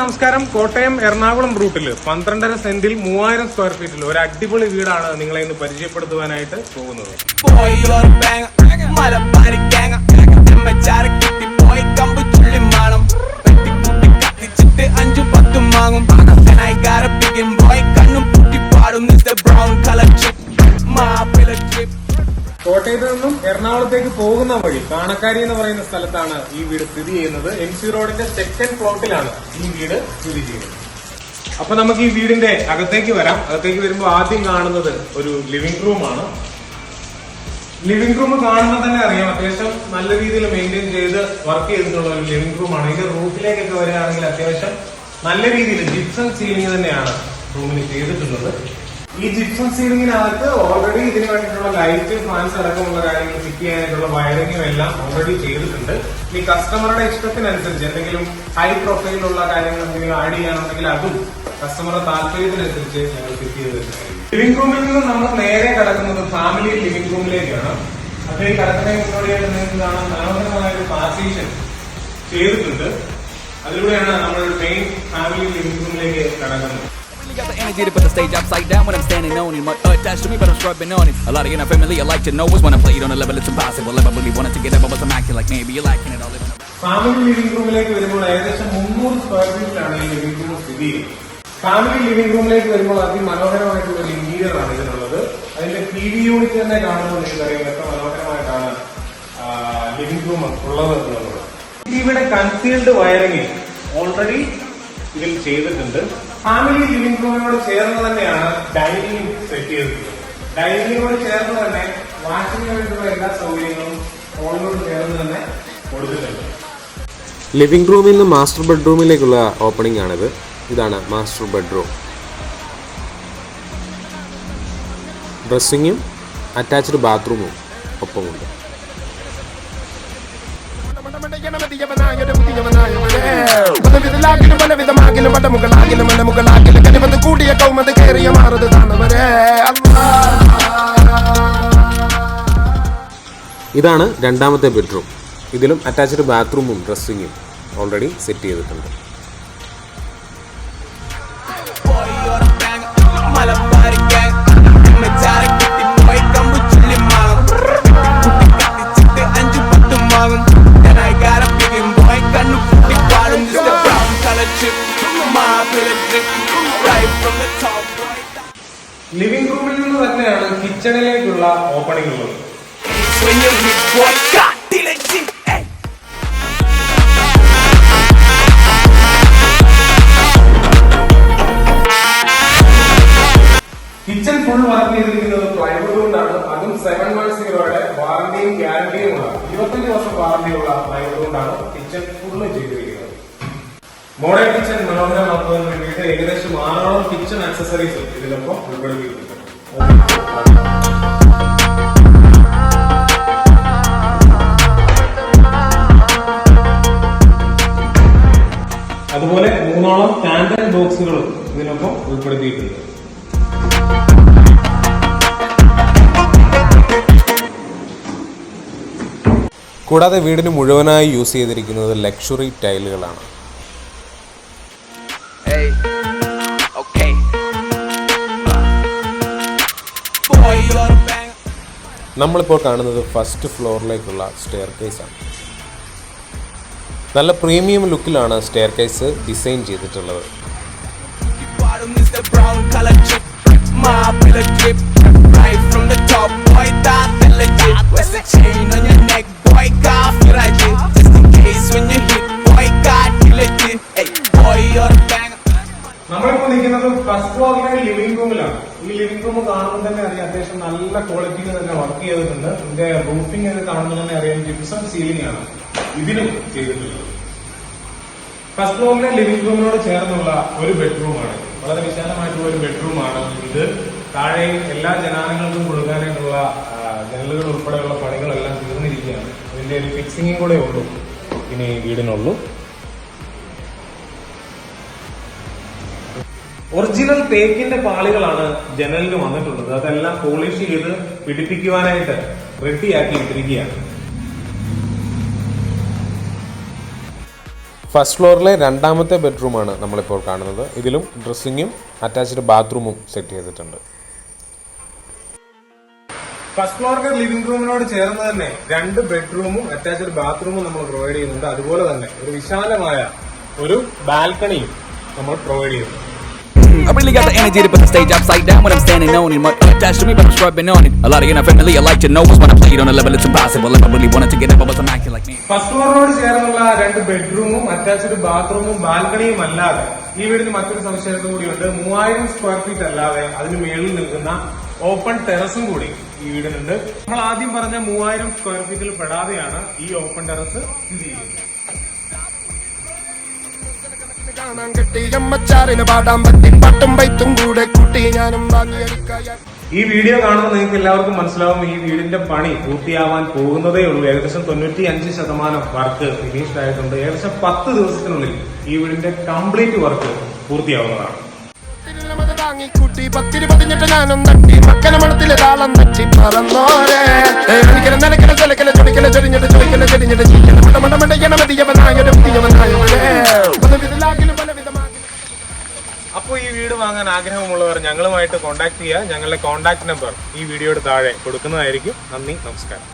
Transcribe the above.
നമസ്കാരം. കോട്ടയം എറണാകുളം റൂട്ടിൽ 12.5 സെന്റിൽ 3000 സ്ക്വയർ ഫീറ്റിൽ ഒരു അടിപൊളി വീടാണ് നിങ്ങളെ ഇന്ന് പരിചയപ്പെടുത്തുവാനായിട്ട് പോകുന്നത്. കോട്ടയത്ത് നിന്നും എറണാകുളത്തേക്ക് പോകുന്ന വഴി കാണക്കാരി എന്ന് പറയുന്ന സ്ഥലത്താണ് ഈ വീട് സ്ഥിതി ചെയ്യുന്നത്. MC റോഡിന്റെ സെക്കൻഡ് പ്ലോട്ടിലാണ് ഈ വീട് സ്ഥിതി ചെയ്യുന്നത്. അപ്പൊ നമുക്ക് ഈ വീടിന്റെ അകത്തേക്ക് വരാം. അകത്തേക്ക് വരുമ്പോൾ ആദ്യം കാണുന്നത് ഒരു ലിവിംഗ് റൂമാണ്. ലിവിംഗ് റൂം കാണുമ്പോൾ തന്നെ അറിയാം, അത്യാവശ്യം നല്ല രീതിയിൽ മെയിൻറ്റെയിൻ ചെയ്ത് വർക്ക് ചെയ്തിട്ടുള്ള ഒരു ലിവിംഗ് റൂമാണ്. ഇതിന്റെ റൂഫിലേക്കൊക്കെ വരികയാണെങ്കിൽ അത്യാവശ്യം നല്ല രീതിയിൽ ജിപ്സം സീലിംഗ് തന്നെയാണ് റൂമിന് ചെയ്തിട്ടുള്ളത്. ഈ ജിപ്സം സീലിംഗിനകത്ത് ഓൾറെഡി ഇതിന് വേണ്ടിയിട്ടുള്ള ലൈറ്റ്, ഫാൻസ് അടക്കമുള്ള കാര്യങ്ങൾ ഫിറ്റ് ചെയ്യാനായിട്ടുള്ള വയറിങ്ങും എല്ലാം ഓൾറെഡി ചെയ്തിട്ടുണ്ട്. ഈ കസ്റ്റമറുടെ ഇഷ്ടത്തിനനുസരിച്ച് എന്തെങ്കിലും ഹൈ പ്രൊഫൈലുള്ള കാര്യങ്ങൾ എന്തെങ്കിലും ആഡ് ചെയ്യാനുണ്ടെങ്കിൽ അതും കസ്റ്റമറുടെ താല്പര്യത്തിനനുസരിച്ച് ഞങ്ങൾ ഫിറ്റ് ചെയ്ത് തരുന്നതായിരിക്കും. ലിവിംഗ് റൂമിൽ നിന്ന് നമ്മൾ നേരെ കിടക്കുന്നത് ഫാമിലി ലിവിംഗ് റൂമിലേക്കാണ്. അപ്പൊ ഈ കിടക്കുന്നതിന് മുന്നോടിയായിട്ട് നിങ്ങൾക്ക് കാണാൻ മനോഹരമായ ഒരു പാർട്ടീഷൻ ചെയ്തിട്ടുണ്ട്. അതിലൂടെയാണ് നമ്മൾ മെയിൻ ഫാമിലി ലിവിംഗ് റൂമിലേക്ക് കിടക്കുന്നത്. Got the energy to put the stage upside down when I'm standing on it. Mud attached to me, but I'm scrubbing on it. A lot of you know family I like to know is when I play it on a level it's impossible. If I really wanted to get up, but I'm acting like maybe you're lacking it all. Family living റൂമിലേക്ക് വരുമ്പോൾ ഏകദേശം 300 square ഫീറ്റിലാണ് ഈ living room സ്ഥിതി ചെയ്യുന്നത്. Family living റൂമിലേക്ക് വരുമ്പോൾ അതിമനോഹരമായിട്ടുള്ള ഒരു interior ആണ് ഇതിനുള്ളത്. അതിന്റെ TV യൂണിറ്റ് തന്നെ കാണുമ്പോൾ നിങ്ങൾക്കറിയാം എത്ര മനോഹരമായിട്ടാണ് ലിവിംഗ് റൂം ഉള്ളത് എന്നുള്ളത്. ഇവിടെ കൺസീൽഡ് വയറിംഗ് ഓൾറെഡി ഇതിൽ ചെയ്തിട്ടുണ്ട്. ഫാമിലി ലിവിംഗ് റൂമിനോട് ചേർന്ന് തന്നെയാണ് ഡൈനിങ് സെറ്റ് ചെയ്തിട്ടുള്ളത്. ഡൈനിങ്ങിനോട് ചേർന്ന് തന്നെ വാഷിംഗിന് വേണ്ടിയുള്ള എല്ലാ സൗകര്യങ്ങളും ഹോളിനോട് ചേർന്ന് തന്നെ കൊടുത്തിട്ടുണ്ട്. ലിവിംഗ് റൂമിൽ നിന്ന് മാസ്റ്റർ ബെഡ്റൂമിലേക്കുള്ള ഓപ്പണിംഗ് ആണിത്. ഇതാണ് മാസ്റ്റർ ബെഡ്റൂം. ഡ്രസ്സിങ്ങും അറ്റാച്ച്ഡ് ബാത്റൂമും ഒപ്പമുണ്ട്. ഇതാണ് രണ്ടാമത്തെ ബെഡ്റൂം. ഇതിലും അറ്റാച്ച്ഡ് ബാത്റൂമും ഡ്രസ്സിങ്ങും ഓൾറെഡി സെറ്റ് ചെയ്തിട്ടുണ്ട്. ലിവിംഗ് റൂമിൽ നിന്ന് തന്നെയാണ് കിച്ചണിലേക്കുള്ള ഓപ്പണിംഗ് ഉള്ളത്. കിച്ചൺ ഫുൾ വർക്ക് ചെയ്തിരിക്കുന്നത് പ്ലൈവുഡ് കൊണ്ടാണ്. അതും 710യുടെ വാറന്റിയും ഗ്യാരണ്ടിയും ഉള്ള 25 വർഷം വാറന്റിയുള്ള പ്ലൈവുഡ് കൊണ്ടാണ് കിച്ചൺ ഫുള്ള് ചെയ്തിരിക്കുന്നത്. മോഡേൺ കിച്ചൺ മനോഹരമാക്കുന്നതിന് വേണ്ടിയിട്ട് ഏകദേശം 6ഓളം കിച്ചൺ ആക്സസറീസ് ഇതിനൊപ്പം ഉൾപ്പെടുത്തിയിട്ടുണ്ട്. അതുപോലെ 3ഓളം കാൻഡൽ ബോക്സുകളും ഇതിനൊപ്പം ഉൾപ്പെടുത്തിയിട്ടുണ്ട്. കൂടാതെ വീടിന് മുഴുവനായി യൂസ് ചെയ്തിരിക്കുന്നത് ലക്ഷറി ടൈലുകളാണ്. നമ്മളിപ്പോൾ കാണുന്നത് ഫസ്റ്റ് ഫ്ലോറിലേക്കുള്ള സ്റ്റെയർ കേസാണ്. നല്ല പ്രീമിയം ലുക്കിലാണ് സ്റ്റെയർ കേസ് ഡിസൈൻ ചെയ്തിട്ടുള്ളത്. നമ്മളിപ്പോ നിൽക്കുന്നത് ഫസ്റ്റ് ഫ്ലോറിലെ ലിവിംഗ് റൂമിലാണ്. ഈ ലിവിംഗ് റൂം കാണുമ്പോൾ തന്നെ അറിയാം അത്യാവശ്യം നല്ല ക്വാളിറ്റിയിൽ തന്നെ വർക്ക് ചെയ്തിട്ടുണ്ട്. ഇതിന്റെ റൂഫിംഗ് ഒക്കെ കാണുമ്പോൾ തന്നെ അറിയാം ജിപ്സം സീലിംഗ് ആണ് ഇതിനും ചെയ്തിട്ടുള്ളത്. ഫസ്റ്റ് ഫ്ലോറിലെ ലിവിംഗ് റൂമിനോട് ചേർന്നുള്ള ഒരു ബെഡ്റൂമാണ്. വളരെ വിശാലമായിട്ടുള്ള ഒരു ബെഡ്റൂമാണ് ഇത്. താഴെ എല്ലാ ജനാലകൾക്കും കൊടുക്കാനായിട്ടുള്ള ജനലുകൾ ഉൾപ്പെടെയുള്ള പണികളെല്ലാം തീർന്നിരിക്കുകയാണ്. ഇതിന്റെ ഒരു ഫിക്സിംഗും കൂടെ ഉള്ളൂ ഇനി വീടിനുള്ളൂ. ഒറിജിനൽ തേക്കിന്റെ പാളികളാണ് ജനലിന് വന്നിട്ടുള്ളത്. അതെല്ലാം പോളിഷ് ചെയ്ത് പിടിപ്പിക്കുവാനായിട്ട് റെഡിയാക്കി ഇട്ടിരിക്കുകയാണ്. ഫസ്റ്റ് ഫ്ലോറിലെ രണ്ടാമത്തെ ബെഡ്റൂമാണ് നമ്മളിപ്പോൾ കാണുന്നത്. ഇതിലും ഡ്രസ്സിങ്ങും അറ്റാച്ച്ഡ് ബാത്റൂമും സെറ്റ് ചെയ്തിട്ടുണ്ട്. ഫസ്റ്റ് ഫ്ലോറിന്റെ ലിവിംഗ് റൂമിനോട് ചേർന്ന് തന്നെ 2 ബെഡ്റൂമും അറ്റാച്ച്ഡ് ബാത്റൂമും നമ്മൾ പ്രൊവൈഡ് ചെയ്യുന്നുണ്ട്. അതുപോലെ തന്നെ ഒരു വിശാലമായ ഒരു ബാൽക്കണിയും നമ്മൾ പ്രൊവൈഡ് ചെയ്യുന്നുണ്ട്. I really got the energy to put the stage upside down when I'm standing on it. Mud attached to me, but I'm scrubbing on it. A lot of your family I like to know is when I play it on a level it's impossible. If I really wanted to get up, but I'm acting like me. First ഫ്ലോറിനോട് ചേർന്നുള്ള 2 ബെഡ്റൂമും attached ബാത്റൂമും ബാൽക്കണിയും അല്ലാതെ ഈ വീടിന് മറ്റൊരു സവിശേഷത കൂടിയുണ്ട്. 3000 സ്ക്വയർ ഫീറ്റ് അല്ലാതെ അതിന് മേളിൽ നിൽക്കുന്ന ഓപ്പൺ ടെറസും കൂടി ഈ വീടിനുണ്ട്. നമ്മൾ ആദ്യം പറഞ്ഞ 3000 സ്ക്വയർ ഫീറ്റിൽ പെടാതെയാണ് ഈ ഓപ്പൺ ടെറസ് സ്ഥിതി ചെയ്യുന്നത്. ഈ വീഡിയോ കാണുമ്പോൾ നിങ്ങൾക്ക് എല്ലാവർക്കും മനസ്സിലാവും ഈ വീടിന്റെ പണി പൂർത്തിയാവാൻ പോകുന്നതേ ഉള്ളൂ. ഏകദേശം 95% വർക്ക് ഫിനിഷ്ഡ് ആയിട്ടുണ്ട്. ഏകദേശം 10 ദിവസത്തിനുള്ളിൽ ഈ വീടിന്റെ കംപ്ലീറ്റ് വർക്ക് പൂർത്തിയാവുന്നതാണ്. അപ്പോൾ ഈ വീട് വാങ്ങാൻ ആഗ്രഹമുള്ളവർ ഞങ്ങളുമായിട്ട് കോൺടാക്ട് ചെയ്യുക. ഞങ്ങളുടെ കോൺടാക്ട് നമ്പർ ഈ വീഡിയോയുടെ താഴെ കൊടുക്കുന്നതായിരിക്കും. നന്ദി, നമസ്കാരം.